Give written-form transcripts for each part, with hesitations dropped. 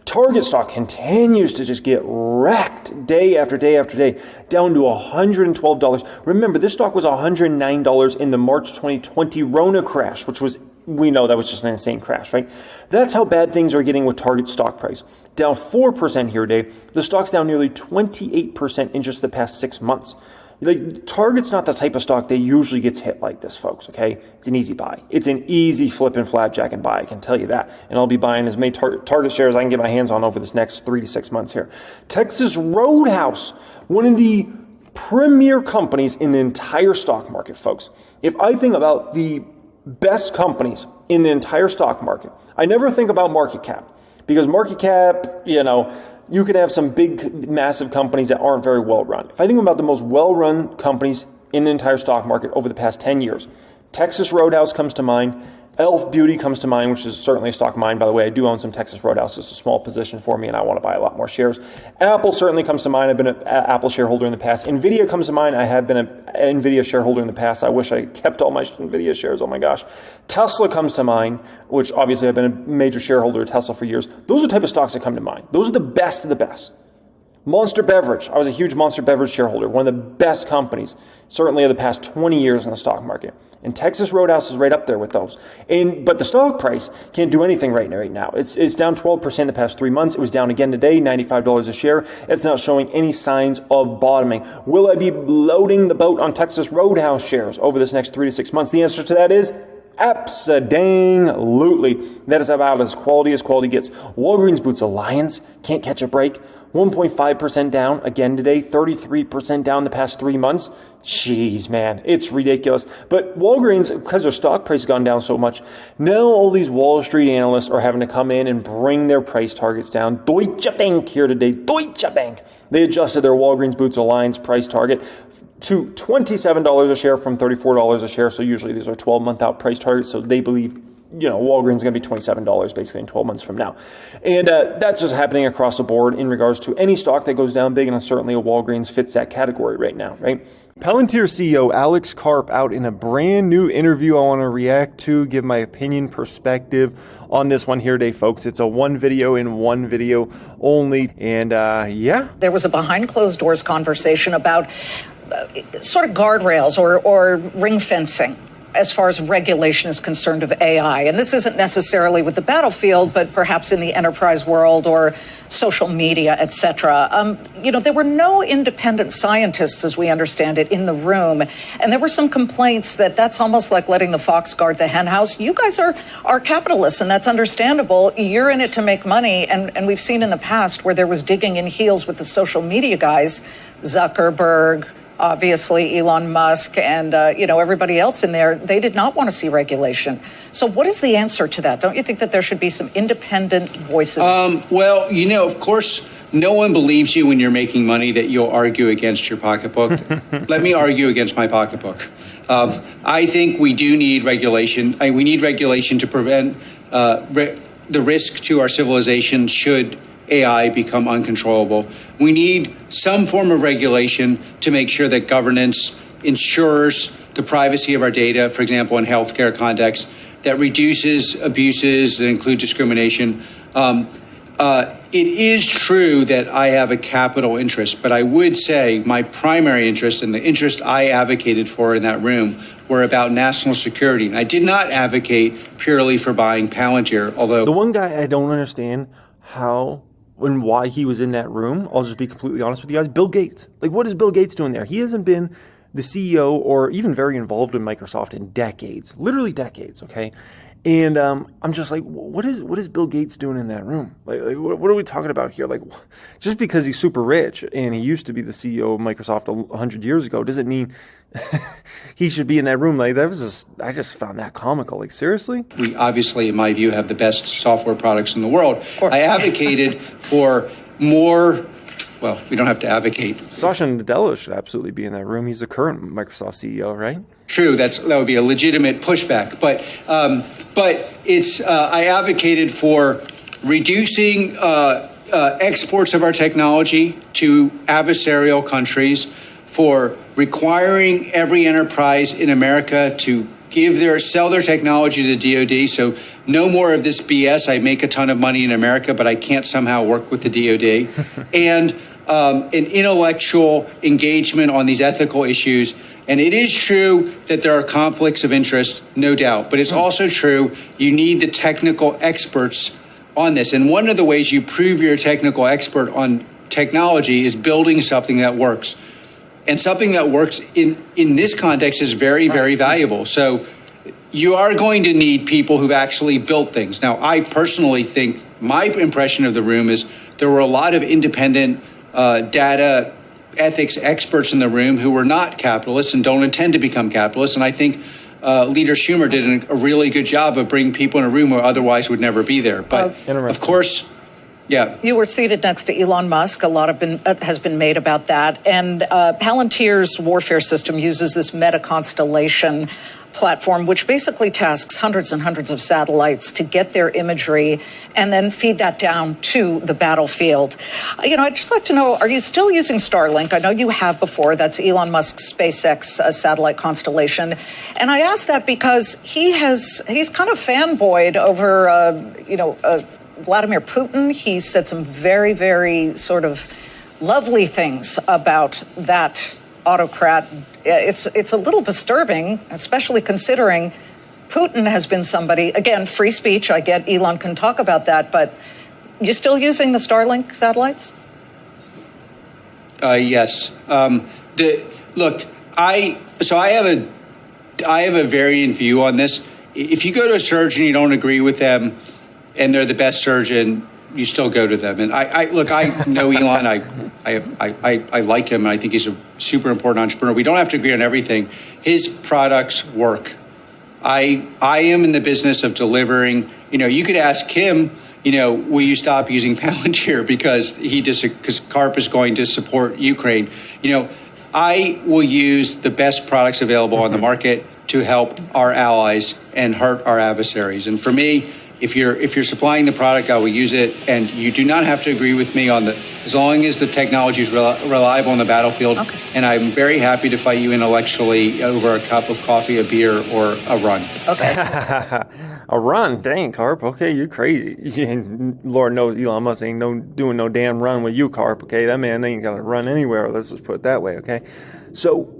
Target stock continues to just get wrecked day after day after day, down to $112. Remember, this stock was $109 in the March 2020 Rona crash, which was, we know that was just an insane crash, right? That's how bad things are getting with Target stock price. Down 4% here today. The stock's down nearly 28% in just the past 6 months. Like, Target's not the type of stock that usually gets hit like this, folks, okay? It's an easy buy. It's an easy flip and flapjack and buy, I can tell you that. And I'll be buying as many Target shares I can get my hands on over this next 3 to 6 months here. Texas Roadhouse, one of the premier companies in the entire stock market, folks. If I think about the best companies in the entire stock market, I never think about market cap, because market cap, you could have some big, massive companies that aren't very well run. If I think about the most well-run companies in the entire stock market over the past 10 years, Texas Roadhouse comes to mind. Elf Beauty comes to mind, which is certainly a stock of mine. By the way, I do own some Texas Roadhouse. It's a small position for me, and I want to buy a lot more shares. Apple certainly comes to mind. I've been an Apple shareholder in the past. NVIDIA comes to mind. I have been an NVIDIA shareholder in the past. I wish I kept all my NVIDIA shares. Oh my gosh. Tesla comes to mind, which obviously I've been a major shareholder of Tesla for years. Those are the type of stocks that come to mind. Those are the best of the best. Monster Beverage. I was a huge Monster Beverage shareholder. One of the best companies, certainly of the past 20 years in the stock market. And Texas Roadhouse is right up there with those. But the stock price can't do anything right now. It's down 12% the past 3 months. It was down again today, $95 a share. It's not showing any signs of bottoming. Will I be loading the boat on Texas Roadhouse shares over this next 3 to 6 months? The answer to that is abso-dang-lutely. That is about as quality gets. Walgreens Boots Alliance can't catch a break. 1.5% down again today, 33% down the past 3 months. Jeez, man, it's ridiculous. But Walgreens, because their stock price has gone down so much, now all these Wall Street analysts are having to come in and bring their price targets down. Deutsche Bank here today, Deutsche Bank. They adjusted their Walgreens Boots Alliance price target to $27 a share from $34 a share. So usually these are 12-month out price targets. So they believe Walgreens is going to be $27 basically in 12 months from now. And that's just happening across the board in regards to any stock that goes down big, and certainly a Walgreens fits that category right now, right? Palantir CEO Alex Karp out in a brand new interview I want to react to, give my opinion, perspective on this one here today, folks. It's a one video only, and yeah. There was a behind closed doors conversation about sort of guardrails or ring fencing as far as regulation is concerned of AI. And this isn't necessarily with the battlefield, but perhaps in the enterprise world or social media, et cetera. There were no independent scientists, as we understand it, in the room. And there were some complaints that that's almost like letting the fox guard the hen house. You guys are capitalists, and that's understandable. You're in it to make money. And we've seen in the past where there was digging in heels with the social media guys, Zuckerberg, obviously Elon Musk, and everybody else in there. They did not want to see regulation. So what is the answer to that? Don't you think that there should be some independent voices? Well, of course, no one believes you when you're making money that you'll argue against your pocketbook. Let me argue against my pocketbook. I think we do need regulation. We need regulation to prevent the risk to our civilization should AI become uncontrollable. We need some form of regulation to make sure that governance ensures the privacy of our data, for example, in healthcare context, that reduces abuses that include discrimination. It is true that I have a capital interest, but I would say my primary interest and the interest I advocated for in that room were about national security. And I did not advocate purely for buying Palantir, although... The one guy I don't understand how and why he was in that room, I'll just be completely honest with you guys, Bill Gates. Like, what is Bill Gates doing there? He hasn't been the CEO or even very involved in Microsoft in decades, literally decades, okay? And I'm just like, what is Bill Gates doing in that room? Like what are we talking about here? Like, just because he's super rich and he used to be the CEO of Microsoft 100 years ago doesn't mean he should be in that room. Like, I just found that comical. Like, seriously? We obviously, in my view, have the best software products in the world. I advocated for more. Well, we don't have to advocate. Satya Nadella should absolutely be in that room. He's the current Microsoft CEO, right? True, that would be a legitimate pushback. But it's I advocated for reducing exports of our technology to adversarial countries, for requiring every enterprise in America to sell their technology to the DoD. So no more of this BS. I make a ton of money in America, but I can't somehow work with the DOD. And an intellectual engagement on these ethical issues. And it is true that there are conflicts of interest, no doubt, but it's also true you need the technical experts on this. And one of the ways you prove you're a technical expert on technology is building something that works. And something that works in this context is very, very valuable. So you are going to need people who've actually built things. Now, I personally think my impression of the room is there were a lot of independent data ethics experts in the room who were not capitalists and don't intend to become capitalists. And I think Leader Schumer did a really good job of bringing people in a room where otherwise would never be there. But of course, yeah. You were seated next to Elon Musk. A lot has been made about that. And Palantir's warfare system uses this Meta Constellation platform, which basically tasks hundreds and hundreds of satellites to get their imagery and then feed that down to the battlefield. I'd just like to know, are you still using Starlink? I know you have before. That's Elon Musk's SpaceX satellite constellation. And I ask that because he's kind of fanboyed over, Vladimir Putin. He said some very, very sort of lovely things about that autocrat. It's a little disturbing, especially considering Putin has been somebody, again, free speech. I get Elon can talk about that, but you still using the Starlink satellites? Yes. I have a variant view on this. If you go to a surgeon, you don't agree with them, and they're the best surgeon, you still go to them. And I know Elon. I like him. And I think he's a super important entrepreneur. We don't have to agree on everything. His products work. I am in the business of delivering. You could ask him. Will you stop using Palantir because CARP is going to support Ukraine? I will use the best products available on the market to help our allies and hurt our adversaries. And for me, if you're supplying the product, I will use it. And you do not have to agree with me on as long as the technology is reliable on the battlefield. Okay. And I'm very happy to fight you intellectually over a cup of coffee, a beer, or a run. Okay. A run? Dang, Carp. Okay, you're crazy. And Lord knows Elon Musk ain't doing no damn run with you, Carp. Okay, that man ain't got to run anywhere. Let's just put it that way. Okay, so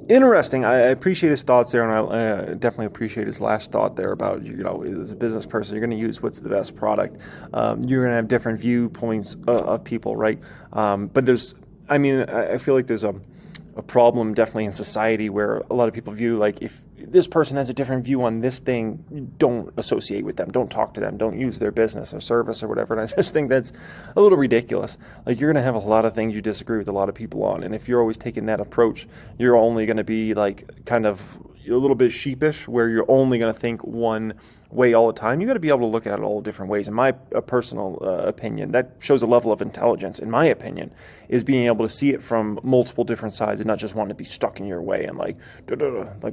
interesting. I appreciate his thoughts there, and I definitely appreciate his last thought there about, as a business person, you're going to use what's the best product. You're going to have different viewpoints of people, right? But I feel like there's a problem definitely in society where a lot of people view, like, if this person has a different view on this thing, don't associate with them, don't talk to them, don't use their business or service or whatever. And I just think that's a little ridiculous. Like, you're going to have a lot of things you disagree with a lot of people on, and if you're always taking that approach, you're only going to be like kind of a little bit sheepish, where you're only going to think one way all the time. You got to be able to look at it all different ways. In my personal opinion, that shows a level of intelligence, in my opinion, is being able to see it from multiple different sides and not just want to be stuck in your way and like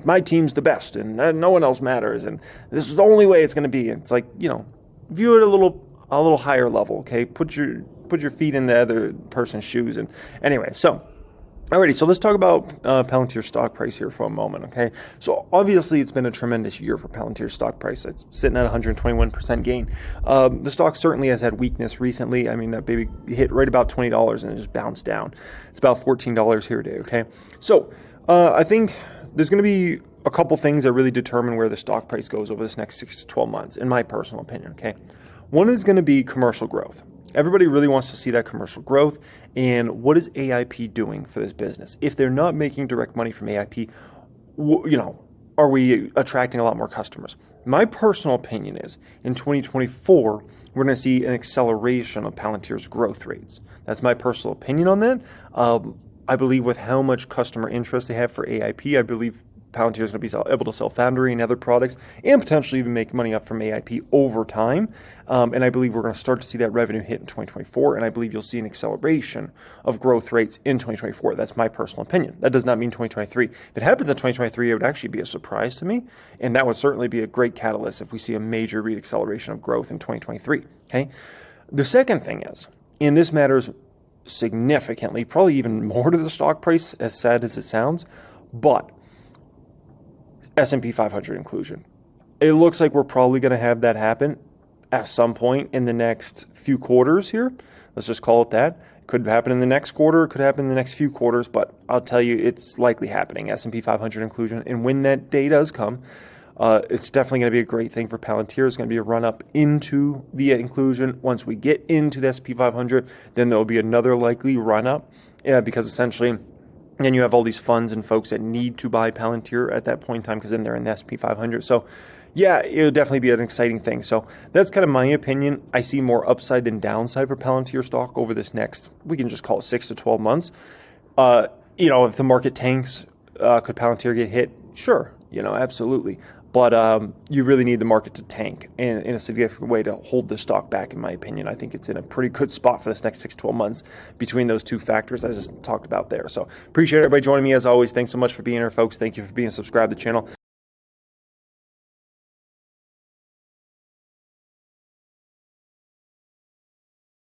my team's the best and no one else matters and this is the only way it's going to be. And it's like, view it a little higher level. Okay, put your feet in the other person's shoes. And anyway, so alrighty, so let's talk about Palantir's stock price here for a moment, okay? So obviously it's been a tremendous year for Palantir's stock price. It's sitting at 121% gain. The stock certainly has had weakness recently. I mean, that baby hit right about $20 and it just bounced down. It's about $14 here today, okay? So I think there's going to be a couple things that really determine where the stock price goes over this next 6 to 12 months, in my personal opinion, okay? One is going to be commercial growth. Everybody really wants to see that commercial growth. And what is AIP doing for this business? If they're not making direct money from AIP, are we attracting a lot more customers? My personal opinion is in 2024, we're going to see an acceleration of Palantir's growth rates. That's my personal opinion on that. I believe with how much customer interest they have for AIP, I believe Palantir is going to be able to sell Foundry and other products and potentially even make money up from AIP over time. And I believe we're going to start to see that revenue hit in 2024. And I believe you'll see an acceleration of growth rates in 2024. That's my personal opinion. That does not mean 2023. If it happens in 2023, it would actually be a surprise to me. And that would certainly be a great catalyst if we see a major re-acceleration of growth in 2023. Okay. The second thing is, and this matters significantly, probably even more to the stock price, as sad as it sounds, but S&P 500 inclusion. It looks like we're probably going to have that happen at some point in the next few quarters here. Let's just call it that. It could happen in the next quarter, it could happen in the next few quarters, but I'll tell you, it's likely happening, S&P 500 inclusion. And when that day does come, it's definitely going to be a great thing for Palantir. It's going to be a run up into the inclusion. Once we get into the S&P 500, then there will be another likely run up, because essentially then you have all these funds and folks that need to buy Palantir at that point in time because then they're in the S&P 500. So yeah, it'll definitely be an exciting thing. So that's kind of my opinion. I see more upside than downside for Palantir stock over this next, we can just call it 6 to 12 months. If the market tanks, could Palantir get hit? Sure, absolutely. But you really need the market to tank in a significant way to hold the stock back, in my opinion. I think it's in a pretty good spot for this next 6 to 12 months between those two factors I just talked about there. So appreciate everybody joining me as always. Thanks so much for being here, folks. Thank you for being subscribed to the channel.